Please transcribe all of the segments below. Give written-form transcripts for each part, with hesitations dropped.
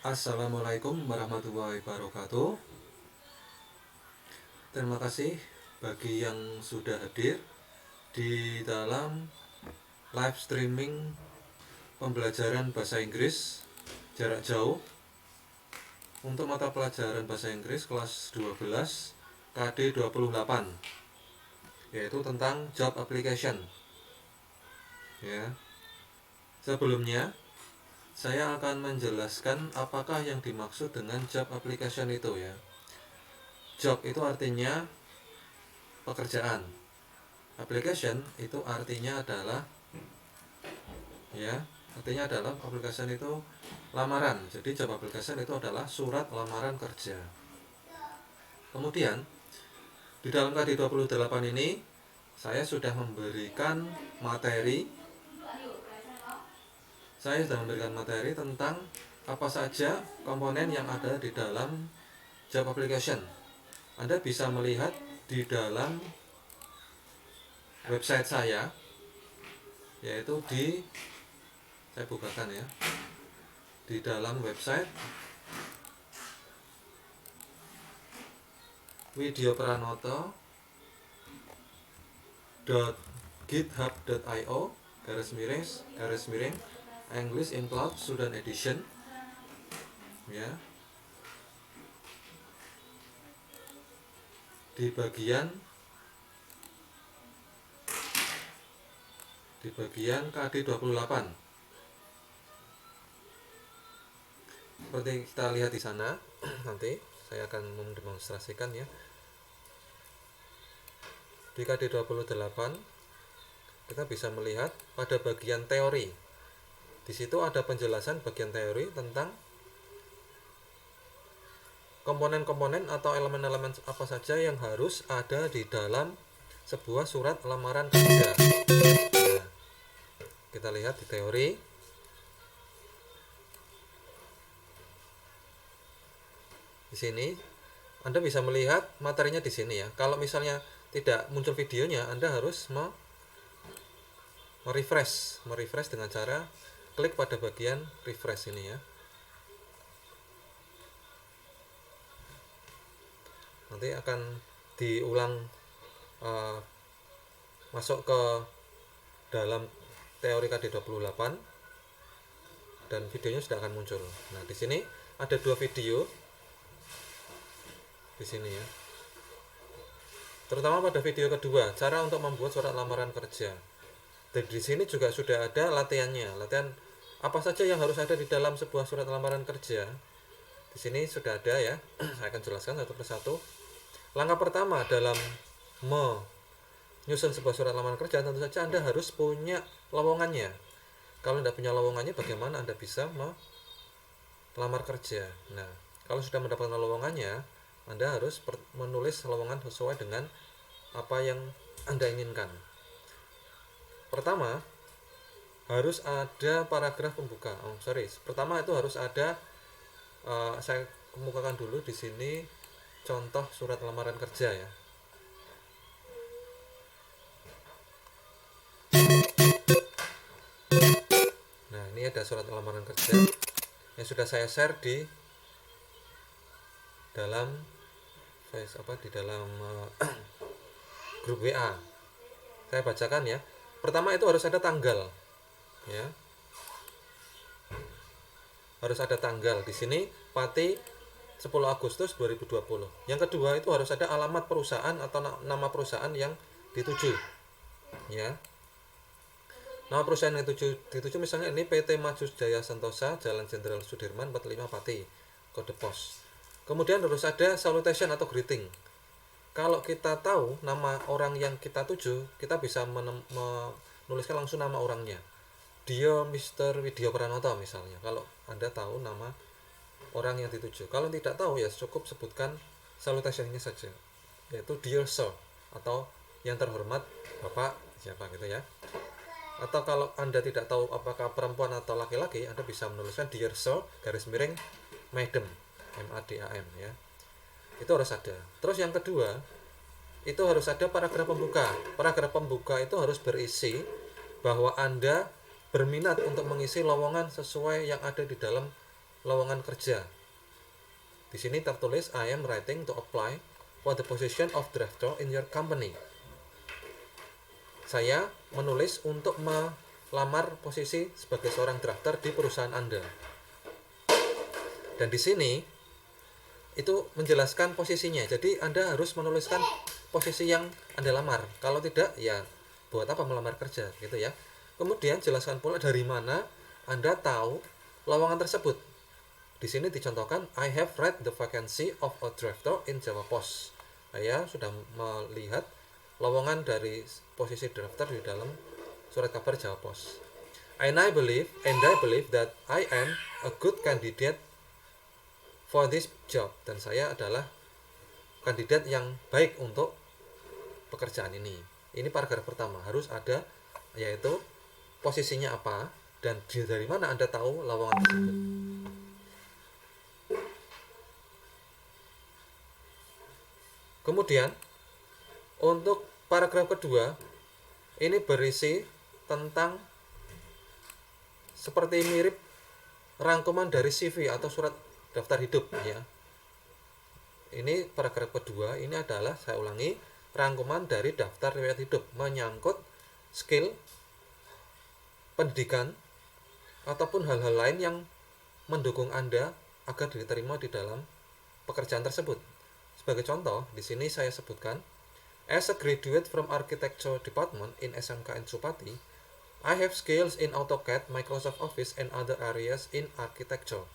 Assalamualaikum warahmatullahi wabarakatuh. Terima kasih bagi yang sudah hadir di dalam live streaming pembelajaran bahasa Inggris jarak jauh untuk mata pelajaran bahasa Inggris kelas 12 KD 28, yaitu tentang job application. Ya. Sebelumnya saya akan menjelaskan apakah yang dimaksud dengan job application itu ya. Job itu artinya pekerjaan. Application itu artinya adalah application itu lamaran. Jadi job application itu adalah surat lamaran kerja. Kemudian di dalam KD 28 ini saya sudah memberikan materi tentang apa saja komponen yang ada di dalam job application. Anda bisa melihat di dalam website saya, yaitu saya bukakan ya, di dalam website widiopranoto.github.io // English in Cloud Student Edition ya. Di bagian KD 28. Seperti kita lihat di sana, nanti saya akan mendemonstrasikan ya. Di KD 28 kita bisa melihat pada bagian teori. Di situ ada penjelasan bagian teori tentang komponen-komponen atau elemen-elemen apa saja yang harus ada di dalam sebuah surat lamaran kerja. Nah, kita lihat di teori. Di sini Anda bisa melihat materinya di sini ya. Kalau misalnya tidak muncul videonya, Anda harus merefresh dengan cara klik pada bagian refresh ini ya. Nanti akan diulang masuk ke dalam teori KD 28 dan videonya sudah akan muncul. Nah, di sini ada 2 video di sini ya. Terutama pada video kedua, cara untuk membuat surat lamaran kerja. Dan di sini juga sudah ada latihannya. Latihan apa saja yang harus ada di dalam sebuah surat lamaran kerja. Di sini sudah ada ya. Saya akan jelaskan satu persatu. Langkah pertama dalam menyusun sebuah surat lamaran kerja, tentu saja Anda harus punya lowongannya. Kalau tidak punya lowongannya, bagaimana Anda bisa melamar kerja? Nah, kalau sudah mendapatkan lowongannya, Anda harus menulis lowongan sesuai dengan apa yang Anda inginkan. Pertama, harus ada paragraf pembuka. Pertama itu harus ada, saya kemukakan dulu di sini contoh surat lamaran kerja ya. Nah, ini ada surat lamaran kerja yang sudah saya share di dalam grup WA. Saya bacakan ya. Pertama itu harus ada tanggal ya. Harus ada tanggal. Di sini Pati 10 Agustus 2020. Yang kedua itu harus ada alamat perusahaan atau nama perusahaan yang dituju ya. Nama perusahaan yang dituju misalnya ini PT Maju Jaya Sentosa, Jalan Jenderal Sudirman 45 Pati, kode pos. Kemudian harus ada salutation atau greeting. Kalau kita tahu nama orang yang kita tuju, kita bisa menuliskan langsung nama orangnya. Dia Mr. Widiopranoto misalnya. Kalau Anda tahu nama orang yang dituju. Kalau tidak tahu ya cukup sebutkan salutationnya saja, yaitu Dear Sir atau yang terhormat Bapak siapa gitu ya. Atau kalau Anda tidak tahu apakah perempuan atau laki-laki, Anda bisa menuliskan Dear Sir Madam MADAM ya. Itu harus ada. Terus yang kedua, itu harus ada paragraf pembuka. Paragraf pembuka itu harus berisi bahwa Anda berminat untuk mengisi lowongan sesuai yang ada di dalam lowongan kerja. Di sini tertulis I am writing to apply for the position of drafter in your company. Saya menulis untuk melamar posisi sebagai seorang drafter di perusahaan Anda. Dan di sini itu menjelaskan posisinya. Jadi Anda harus menuliskan posisi yang Anda lamar. Kalau tidak, ya buat apa melamar kerja gitu ya. Kemudian jelaskan pula dari mana Anda tahu lowongan tersebut. Di sini dicontohkan I have read the vacancy of a drafter in Java Post. Saya sudah melihat lowongan dari posisi drafter di dalam surat kabar Java Post. And I believe that I am a good candidate for this job. Dan saya adalah kandidat yang baik untuk pekerjaan ini. Ini paragraf pertama harus ada, yaitu posisinya apa dan dari mana Anda tahu lowongan tersebut. Kemudian untuk paragraf kedua ini berisi tentang seperti mirip rangkuman dari CV atau surat daftar hidup ya. Ini paragraf kedua, ini adalah, saya ulangi, rangkuman dari daftar riwayat hidup menyangkut skill, pendidikan ataupun hal-hal lain yang mendukung Anda agar diterima di dalam pekerjaan tersebut. Sebagai contoh, di sini saya sebutkan, as a graduate from architecture department in SMKN Supati, I have skills in AutoCAD, Microsoft Office, and other areas in architecture.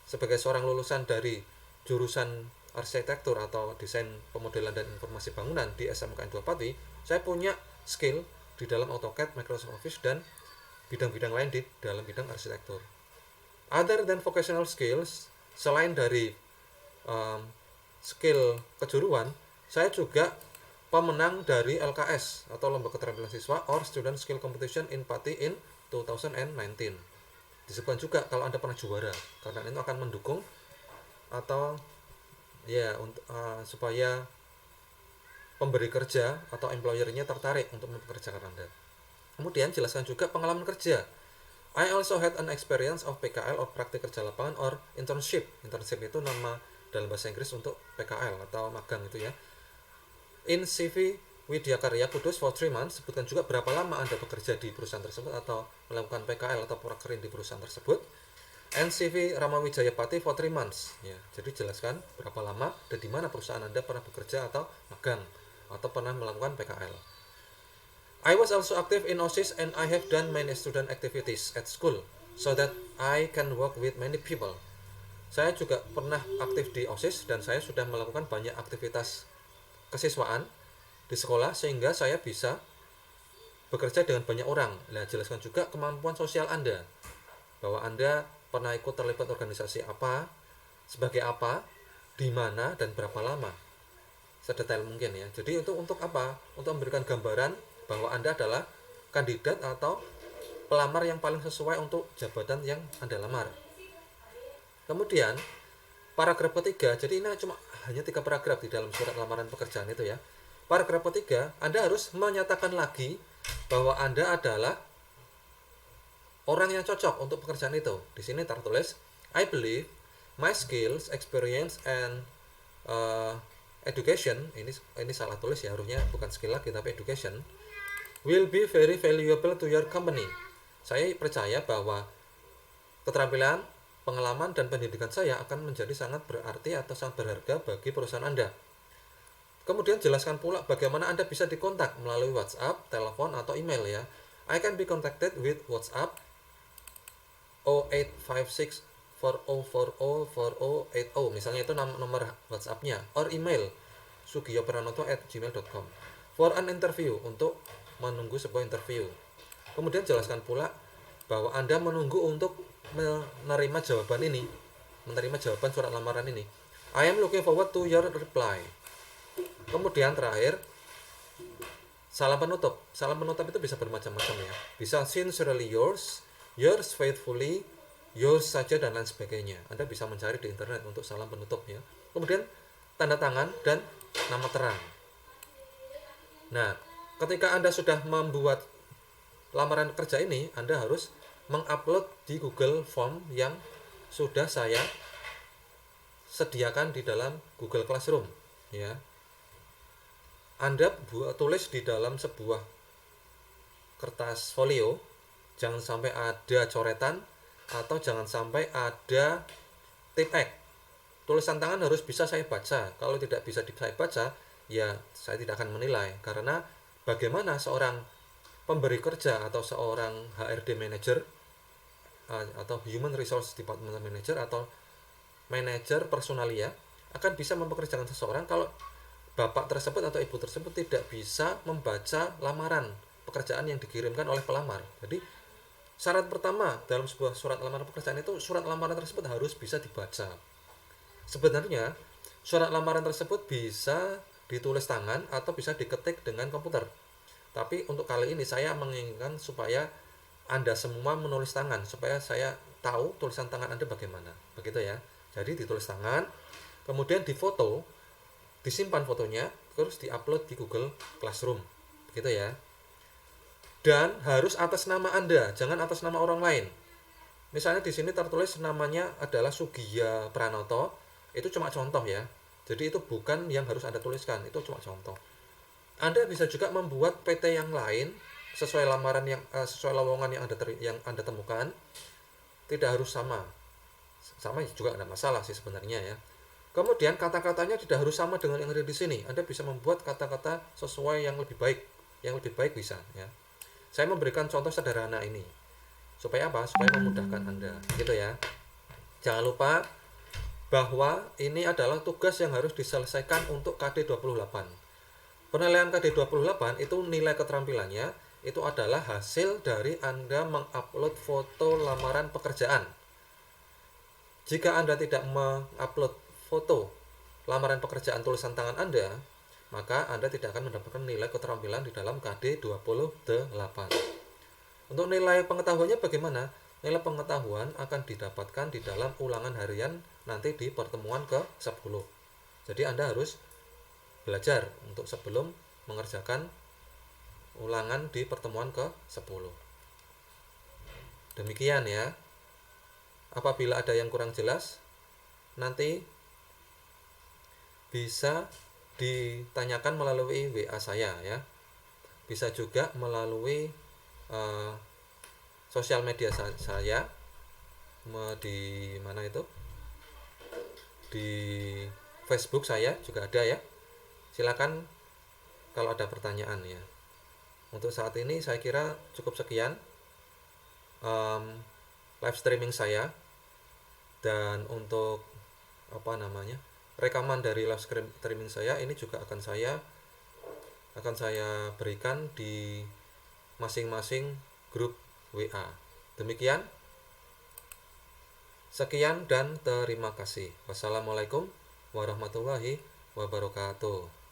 Sebagai seorang lulusan dari jurusan arsitektur atau desain pemodelan dan informasi bangunan di SMKN Supati, saya punya skill di dalam AutoCAD, Microsoft Office, dan bidang-bidang lain di dalam bidang arsitektur. Other than vocational skills, selain dari skill kejuruan, saya juga pemenang dari LKS atau Lomba Keterampilan Siswa or Student Skill Competition in Pati in 2019. Disebutkan juga kalau Anda pernah juara, karena itu akan mendukung atau ya supaya pemberi kerja atau employer-nya tertarik untuk mempekerjakan Anda. Kemudian jelaskan juga pengalaman kerja. I also had an experience of PKL or praktik kerja lapangan or internship. Internship itu nama dalam bahasa Inggris untuk PKL atau magang itu ya. In CV Widya Karya Kudus for 3 months, sebutkan juga berapa lama Anda bekerja di perusahaan tersebut atau melakukan PKL atau prakerin di perusahaan tersebut. And CV Ramawijaya Pati for 3 months. Ya, jadi jelaskan berapa lama dan di mana perusahaan Anda pernah bekerja atau magang atau pernah melakukan PKL. I was also active in OSIS and I have done many student activities at school so that I can work with many people. Saya juga pernah aktif di OSIS dan saya sudah melakukan banyak aktivitas kesiswaan di sekolah sehingga saya bisa bekerja dengan banyak orang. Nah, jelaskan juga kemampuan sosial Anda, bahwa Anda pernah ikut terlibat organisasi apa, sebagai apa, di mana, dan berapa lama. Sedetail mungkin ya. Jadi itu untuk apa? Untuk memberikan gambaran bahwa Anda adalah kandidat atau pelamar yang paling sesuai untuk jabatan yang Anda lamar. Kemudian paragraf ketiga, jadi ini hanya 3 paragraf di dalam surat lamaran pekerjaan itu ya. Paragraf ketiga, Anda harus menyatakan lagi bahwa Anda adalah orang yang cocok untuk pekerjaan itu. Di sini tertulis, I believe my skills, experience, and education, ini salah tulis ya, harusnya bukan skill lagi tapi education, will be very valuable to your company. Saya percaya bahwa keterampilan, pengalaman, dan pendidikan saya akan menjadi sangat berarti atau sangat berharga bagi perusahaan Anda. Kemudian jelaskan pula bagaimana Anda bisa dikontak melalui WhatsApp, telepon, atau email ya. I can be contacted with WhatsApp 0856 40404080, misalnya itu nomor WhatsApp-nya, or email sugiyopranoto@gmail.com for an interview, untuk menunggu sebuah interview. Kemudian jelaskan pula bahwa Anda menunggu untuk menerima jawaban surat lamaran ini. I am looking forward to your reply. Kemudian terakhir, salam penutup. Salam penutup itu bisa bermacam-macam ya. Bisa sincerely yours faithfully, yours saja, dan lain sebagainya. Anda bisa mencari di internet untuk salam penutup ya. Kemudian tanda tangan dan nama terang. Nah, ketika Anda sudah membuat lamaran kerja ini, Anda harus mengupload di Google Form yang sudah saya sediakan di dalam Google Classroom ya. Anda tulis di dalam sebuah kertas folio, jangan sampai ada coretan atau jangan sampai ada tip X. Tulisan tangan harus bisa saya baca. Kalau tidak bisa saya baca, ya saya tidak akan menilai. Karena bagaimana seorang pemberi kerja atau seorang HRD manager atau Human Resource Department Manager atau manajer personalia akan bisa mempekerjakan seseorang kalau bapak tersebut atau ibu tersebut tidak bisa membaca lamaran pekerjaan yang dikirimkan oleh pelamar. Jadi syarat pertama dalam sebuah surat lamaran pekerjaan itu surat lamaran tersebut harus bisa dibaca. Sebenarnya surat lamaran tersebut bisa ditulis tangan atau bisa diketik dengan komputer. Tapi untuk kali ini saya menginginkan supaya Anda semua menulis tangan supaya saya tahu tulisan tangan Anda bagaimana. Begitu ya. Jadi ditulis tangan, kemudian difoto, disimpan fotonya, terus diupload di Google Classroom. Begitu ya. Dan harus atas nama Anda, jangan atas nama orang lain. Misalnya di sini tertulis namanya adalah Sugiya Pranoto, itu cuma contoh ya. Jadi itu bukan yang harus Anda tuliskan, itu cuma contoh. Anda bisa juga membuat PT yang lain sesuai lamaran yang sesuai lowongan yang Anda temukan. Tidak harus sama. Sama juga tidak masalah sih sebenarnya ya. Kemudian kata-katanya tidak harus sama dengan yang ada di sini. Anda bisa membuat kata-kata sesuai yang lebih baik. Yang lebih baik bisa ya. Saya memberikan contoh sederhana ini. Supaya apa? Supaya memudahkan Anda. Gitu ya. Jangan lupa bahwa ini adalah tugas yang harus diselesaikan untuk KD28. Penilaian KD28 itu nilai keterampilannya itu adalah hasil dari Anda mengupload foto lamaran pekerjaan. Jika Anda tidak mengupload foto lamaran pekerjaan tulisan tangan Anda, maka Anda tidak akan mendapatkan nilai keterampilan di dalam KD28. Untuk nilai pengetahuannya bagaimana? Nilai pengetahuan akan didapatkan di dalam ulangan harian nanti di pertemuan ke-10. Jadi Anda harus belajar untuk sebelum mengerjakan ulangan di pertemuan ke-10. Demikian ya. Apabila ada yang kurang jelas, nanti bisa ditanyakan melalui WA saya ya. Bisa juga melalui sosial media saya di mana itu? Di Facebook saya juga ada ya. Silakan kalau ada pertanyaan ya. Untuk saat ini saya kira cukup sekian live streaming saya. Dan untuk rekaman dari live streaming saya ini juga akan saya berikan di masing-masing grup WA. Demikian. Sekian dan terima kasih. Wassalamualaikum warahmatullahi wabarakatuh.